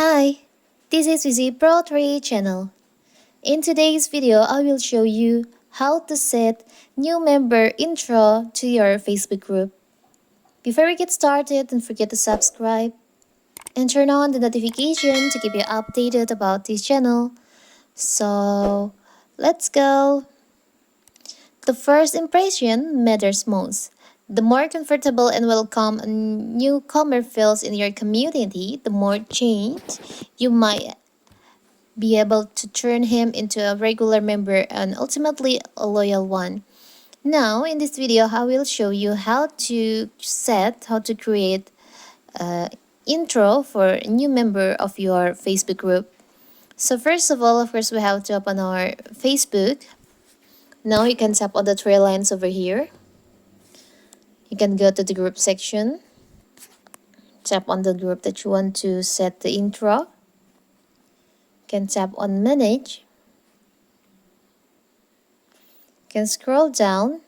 Hi, this is Vizi Pro 3 channel. In today's video, I will show you how to set new member intro to your Facebook group. Before we get started, don't forget to subscribe and turn on the notification to keep you updated about this channel. So, let's go. The first impression matters most. The more comfortable and welcome a newcomer feels in your community, the more change you might be able to turn him into a regular member and ultimately a loyal one. Now, in this video, I will show you how to create an intro for a new member of your Facebook group. So first of all, of course, we have to open our Facebook. Now you can tap on the three lines over here. You can go to the group section. Tap on the group that you want to set the intro. You can tap on manage. You can scroll down.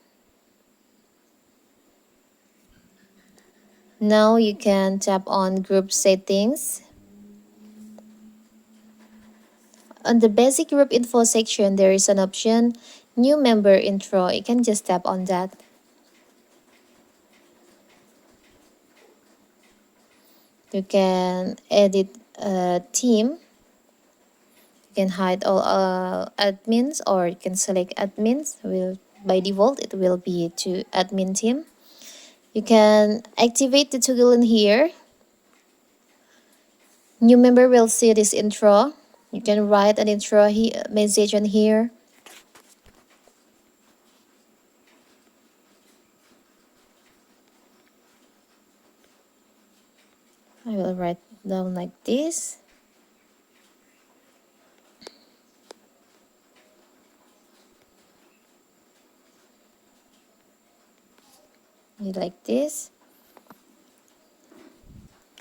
Now you can tap on group settings. On the basic group info section, there is an option new member intro. You can just tap on that. You can edit a theme. You can hide all admins, or you can select admins. By default, it will be to admin team. You can activate the toggle in here. New member will see this intro. You can write an intro message on here. I will write down like this. Like this.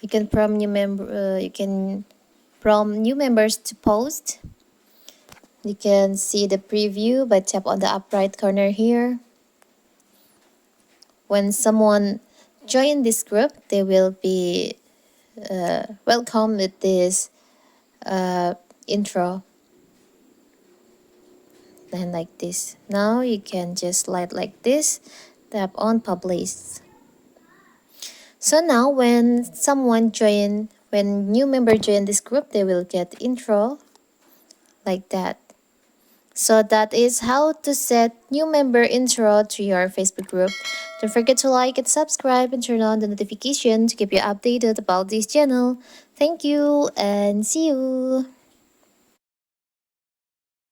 You can prompt new members to post. You can see the preview by tap on the up right corner here. When someone join this group, they will be welcome with this intro. Then like this. Now you can just slide like this. Tap on publish. So now when new member join this group, they will get intro like that. So that is how to set new member intro to your Facebook group. Don't forget to like and subscribe and turn on the notification to keep you updated about this channel. Thank you and see you.